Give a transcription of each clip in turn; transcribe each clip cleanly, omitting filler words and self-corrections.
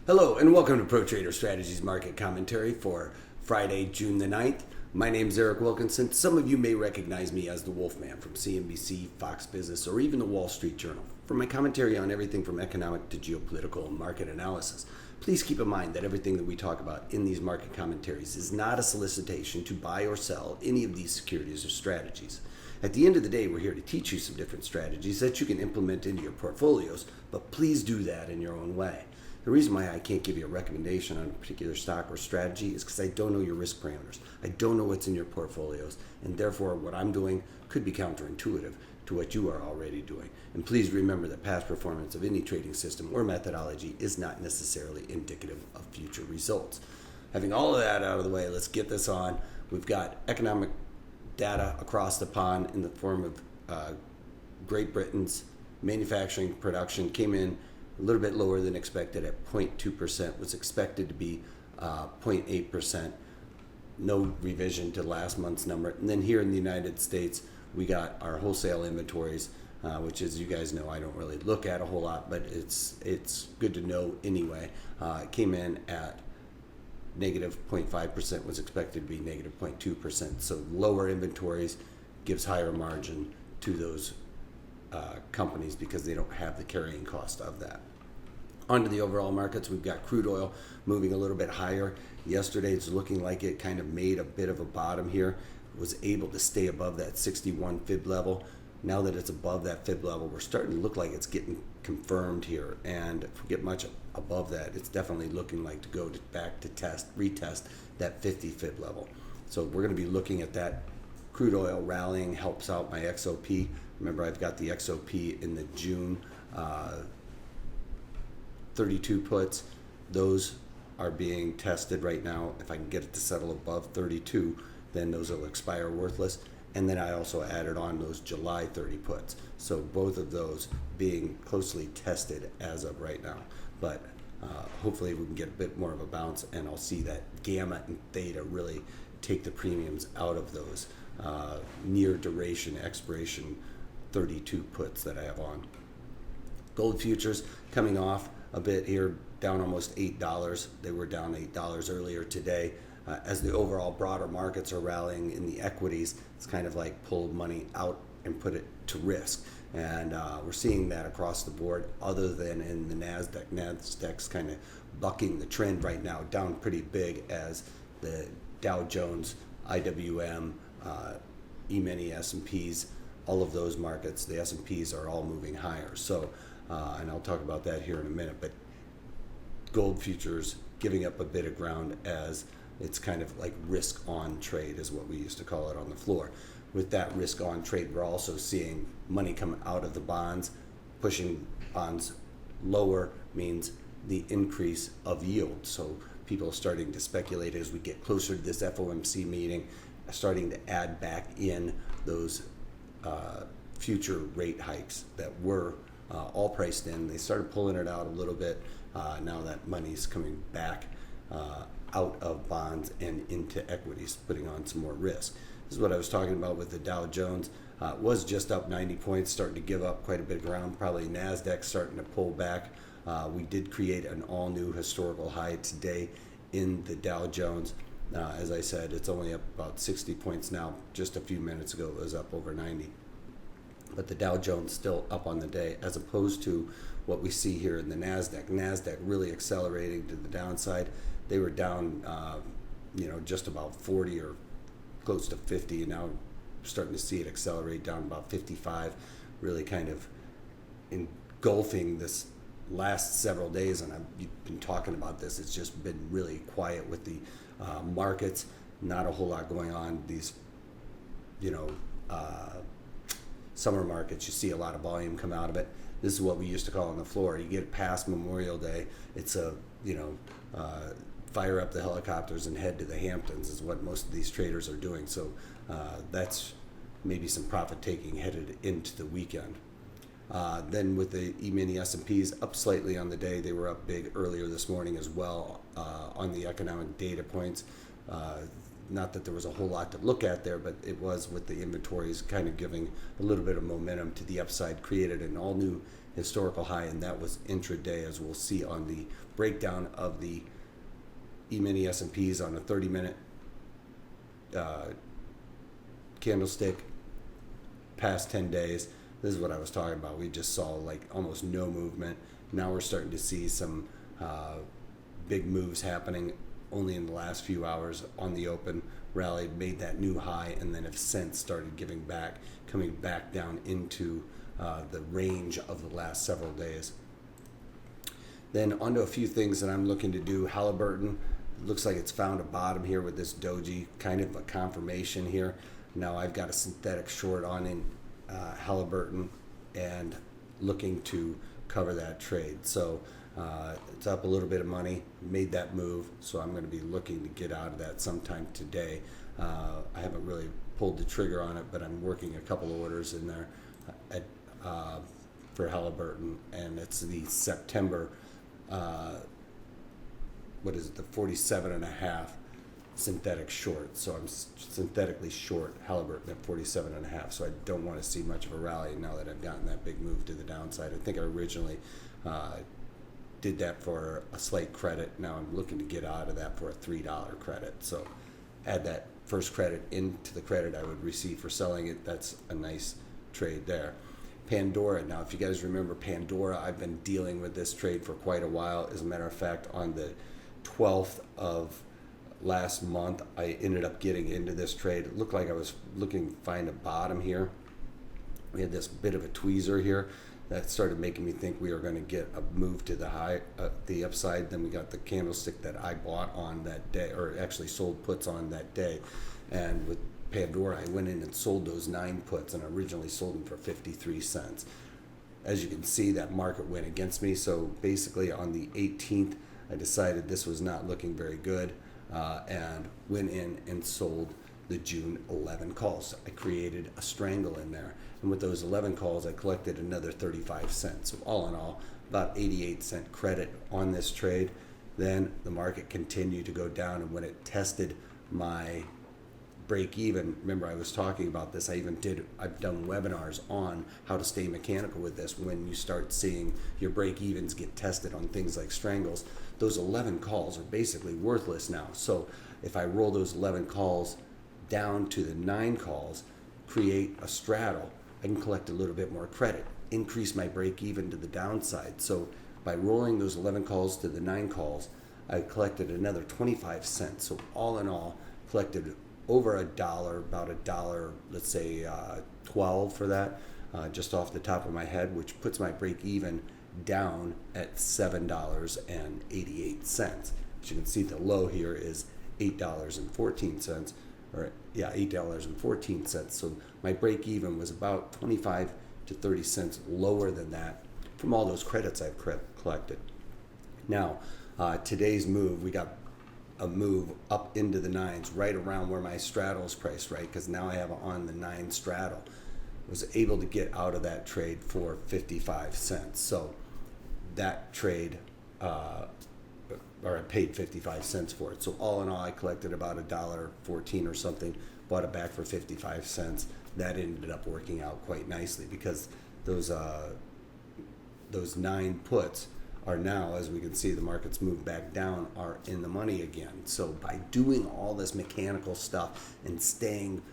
Hello and welcome to Pro Trader Strategies Market Commentary for Friday, June the 9th. My name is Eric Wilkinson. Some of you may recognize me as the Wolfman from CNBC, Fox Business, or even the Wall Street Journal for my commentary on everything from economic to geopolitical and market analysis. Please keep in mind that everything that we talk about in these market commentaries is not a solicitation to buy or sell any of these securities or strategies. At the end of the day, we're here to teach you some different strategies that you can implement into your portfolios, but please do that in your own way. The reason why I can't give you a recommendation on a particular stock or strategy is because I don't know your risk parameters. I don't know what's in your portfolios, and therefore what I'm doing could be counterintuitive to what you are already doing. And please remember that past performance of any trading system or methodology is not necessarily indicative of future results. Having all of that out of the way, let's get this on. We've got economic data across the pond in the form of Great Britain's manufacturing production came in a little bit lower than expected at 0.2%, was expected to be 0.8%, no revision to last month's number. And then here in the United States, we got our wholesale inventories, which, as you guys know, I don't really look at a whole lot, but it's good to know anyway. It came in at negative 0.5%, was expected to be negative 0.2%. So lower inventories gives higher margin to those companies because they don't have the carrying cost of that. Onto the overall markets, we've got crude oil moving a little bit higher. Yesterday it's looking like it kind of made a bit of a bottom here, was able to stay above that 61 fib level. Now that it's above that fib level, we're starting to look like it's getting confirmed here, and if we get much above that, it's definitely looking like to go back to retest that 50 fib level. So we're going to be looking at that. Crude oil rallying helps out my XOP. Remember, I've got the XOP in the June 32 puts. Those are being tested right now. If I can get it to settle above 32, then those will expire worthless. And then I also added on those July 30 puts. So both of those being closely tested as of right now. But hopefully we can get a bit more of a bounce, and I'll see that gamma and theta really take the premiums out of those near duration expiration 32 puts that I have on. Gold futures coming off a bit here, down almost $8. They were down $8 earlier today. As the overall broader markets are rallying in the equities, it's kind of like pulled money out and put it to risk. And we're seeing that across the board, other than in the NASDAQ. NASDAQ's kind of bucking the trend right now, down pretty big as the Dow Jones, IWM, E-mini S&Ps, all of those markets, the S&Ps are all moving higher. So, and I'll talk about that here in a minute, but gold futures giving up a bit of ground as it's kind of like risk on trade is what we used to call it on the floor. With that risk on trade, we're also seeing money come out of the bonds. Pushing bonds lower means the increase of yield. So people are starting to speculate as we get closer to this FOMC meeting, starting to add back in those future rate hikes that were all priced in. They started pulling it out a little bit. Now that money's coming back out of bonds and into equities, putting on some more risk. This is what I was talking about with the Dow Jones. It was just up 90 points, starting to give up quite a bit of ground. Probably NASDAQ starting to pull back. We did create an all-new historical high today in the Dow Jones. As I said, it's only up about 60 points now. Just a few minutes ago, it was up over 90. But the Dow Jones still up on the day, as opposed to what we see here in the NASDAQ. NASDAQ really accelerating to the downside. They were down, just about 40 or close to 50, and now starting to see it accelerate down about 55, really kind of engulfing this last several days. And I've been talking about this. It's just been really quiet with the markets. Not a whole lot going on. These, summer markets, you see a lot of volume come out of it. This is what we used to call on the floor. You get past Memorial Day, it's fire up the helicopters and head to the Hamptons is what most of these traders are doing. So that's maybe some profit taking headed into the weekend. Then with the E-mini S&Ps up slightly on the day, they were up big earlier this morning as well on the economic data points. Not that there was a whole lot to look at there, but it was with the inventories kind of giving a little bit of momentum to the upside, created an all-new historical high, and that was intraday, as we'll see on the breakdown of the E-mini S&Ps on a 30-minute candlestick past 10 days. This is what I was talking about. We just saw like almost no movement. Now we're starting to see some big moves happening only in the last few hours on the open. Rallied, made that new high, and then have since started giving back, coming back down into the range of the last several days. Then onto a few things that I'm looking to do. Halliburton, looks like it's found a bottom here with this doji, kind of a confirmation here. Now I've got a synthetic short on in Halliburton and looking to cover that trade. So it's up a little bit of money, made that move, so I'm going to be looking to get out of that sometime today. I haven't really pulled the trigger on it, but I'm working a couple of orders in there for Halliburton, and it's the September, the 47.5 synthetic short. So I'm synthetically short Halliburton at 47.5. So I don't want to see much of a rally now that I've gotten that big move to the downside. I think I originally did that for a slight credit. Now I'm looking to get out of that for a $3 credit. So add that first credit into the credit I would receive for selling it. That's a nice trade there. Pandora. Now, if you guys remember Pandora, I've been dealing with this trade for quite a while. As a matter of fact, on the 12th of last month, I ended up getting into this trade. It looked like I was looking to find a bottom here. We had this bit of a tweezer here that started making me think we were going to get a move to the high, the upside. Then we got the candlestick that I bought on that day, or actually sold puts on that day. And with Pandora, I went in and sold those 9 puts, and I originally sold them for 53 cents. As you can see, that market went against me. So basically on the 18th, I decided this was not looking very good, and went in and sold the June 11 calls. I created a strangle in there. And with those 11 calls, I collected another 35 cents. So all in all, about 88-cent credit on this trade. Then the market continued to go down, and when it tested my break even, remember I was talking about this, I've done webinars on how to stay mechanical with this. When you start seeing your break evens get tested on things like strangles, those 11 calls are basically worthless now. So if I roll those 11 calls down to the 9 calls, create a straddle, I can collect a little bit more credit, increase my break even to the downside. So by rolling those 11 calls to the 9 calls, I collected another 25 cents. So all in all, collected over $1, about $1, let's say 12 for that, just off the top of my head, which puts my break even down at $7.88. As you can see, the low here is $8.14, or yeah, $8.14. So my break even was about 25 to 30 cents lower than that from all those credits I've collected. Now, today's move, we got a move up into the 9s, right around where my straddle is priced, right? Because now I have on the 9 straddle. Was able to get out of that trade for 55 cents. So that trade, or I paid 55 cents for it. So all in all, I collected about $1.14 or something, bought it back for 55 cents. That ended up working out quite nicely because those 9 puts are now, as we can see, the market's moved back down, are in the money again. So by doing all this mechanical stuff and staying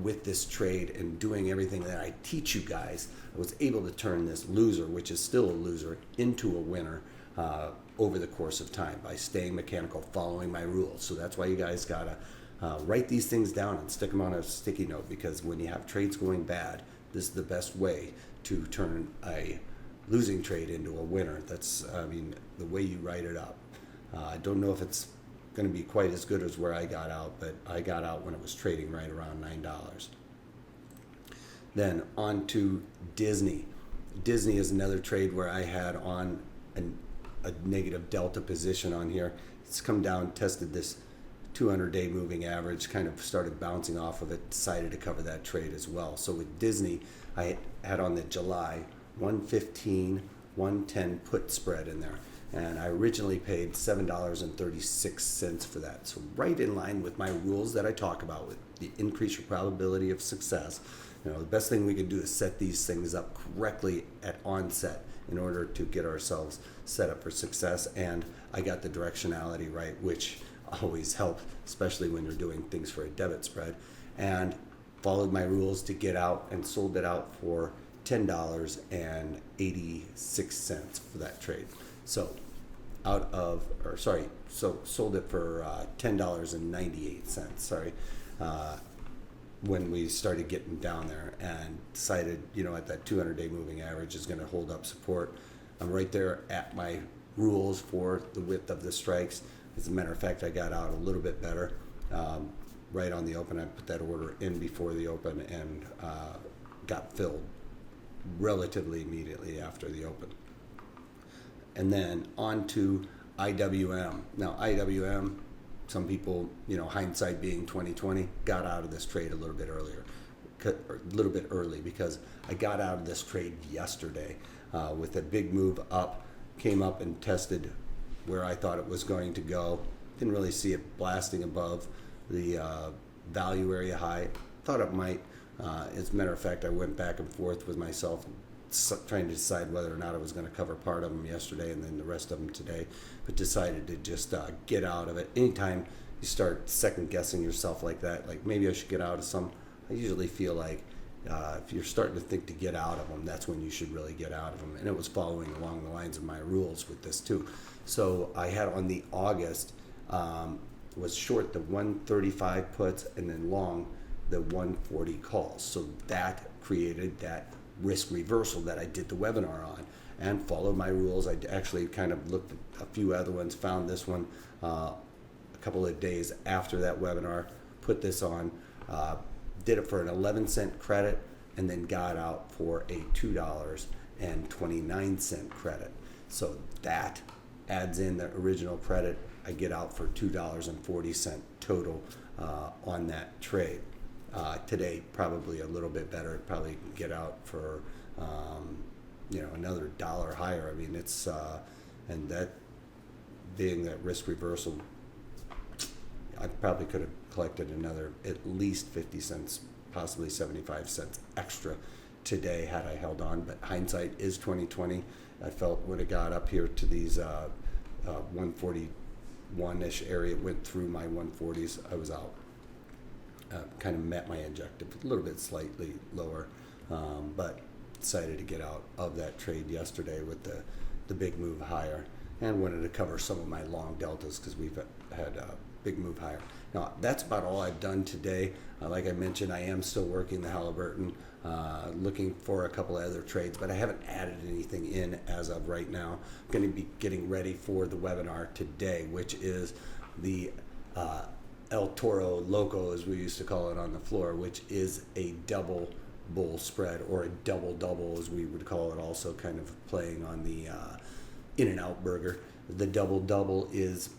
with this trade and doing everything that I teach you guys, I was able to turn this loser, which is still a loser, into a winner over the course of time by staying mechanical, following my rules. So that's why you guys gotta write these things down and stick them on a sticky note, because when you have trades going bad, this is the best way to turn a losing trade into a winner. That's, the way you write it up. I don't know if it's going to be quite as good as where I got out, but I got out when it was trading right around $9. Then on to Disney. Disney is another trade where I had on a negative delta position on here. It's come down, tested this 200-day moving average, kind of started bouncing off of it, decided to cover that trade as well. So with Disney, I had on the July 115, 110 put spread in there. And I originally paid $7.36 for that. So right in line with my rules that I talk about with the increase your probability of success. The best thing we can do is set these things up correctly at onset in order to get ourselves set up for success. And I got the directionality right, which always helps, especially when you're doing things for a debit spread. And followed my rules to get out and sold it out for $10.86 for that trade. So sold it for $10.98. Sorry, when we started getting down there, and decided, at that 200-day moving average is going to hold up support. I'm right there at my rules for the width of the strikes. As a matter of fact, I got out a little bit better. Right on the open, I put that order in before the open and got filled relatively immediately after the open. And then on to IWM. Now IWM, some people, hindsight being 2020, got out of this trade a little bit early because I got out of this trade yesterday with a big move up, came up and tested where I thought it was going to go. Didn't really see it blasting above the value area high. Thought it might. As a matter of fact, I went back and forth with myself trying to decide whether or not I was going to cover part of them yesterday and then the rest of them today, but decided to just get out of it. Anytime you start second guessing yourself like that, like maybe I should get out of some, I usually feel like if you're starting to think to get out of them, that's when you should really get out of them. And it was following along the lines of my rules with this too. So I had on the August, was short the 135 puts and then long the 140 calls. So that created that risk reversal that I did the webinar on, and followed my rules. I actually kind of looked at a few other ones, found this one a couple of days after that webinar, put this on, did it for an 11-cent credit, and then got out for a $2.29 credit. So that adds in the original credit. I get out for $2.40 total on that trade. Today, probably a little bit better. Probably get out for another dollar higher. I mean, it's and that being that risk reversal, I probably could have collected another at least 50 cents, possibly 75 cents extra today had I held on. But hindsight is 2020. I felt when it got up here to these 141-ish area, went through my 140s, I was out. Kind of met my objective, a little bit slightly lower, but decided to get out of that trade yesterday with the big move higher, and wanted to cover some of my long deltas because we've had a big move higher. Now, that's about all I've done today. Like I mentioned, I am still working the Halliburton, looking for a couple of other trades, but I haven't added anything in as of right now. I'm going to be getting ready for the webinar today, which is the El Toro Loco, as we used to call it on the floor, which is a double bull spread, or a double as we would call it, also kind of playing on the In-N-Out burger. The double is,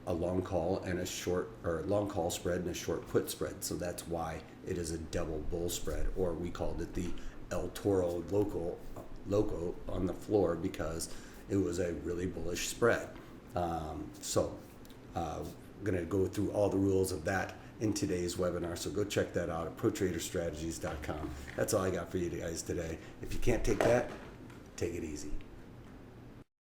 a long call and a short, or a long call spread and a short put spread. So that's why it is a double bull spread, or we called it the El Toro Loco on the floor because it was a really bullish spread. Going to go through all the rules of that in today's webinar, so go check that out at protraderstrategies.com. That's all I got for you guys today. If you can't take that, take it easy.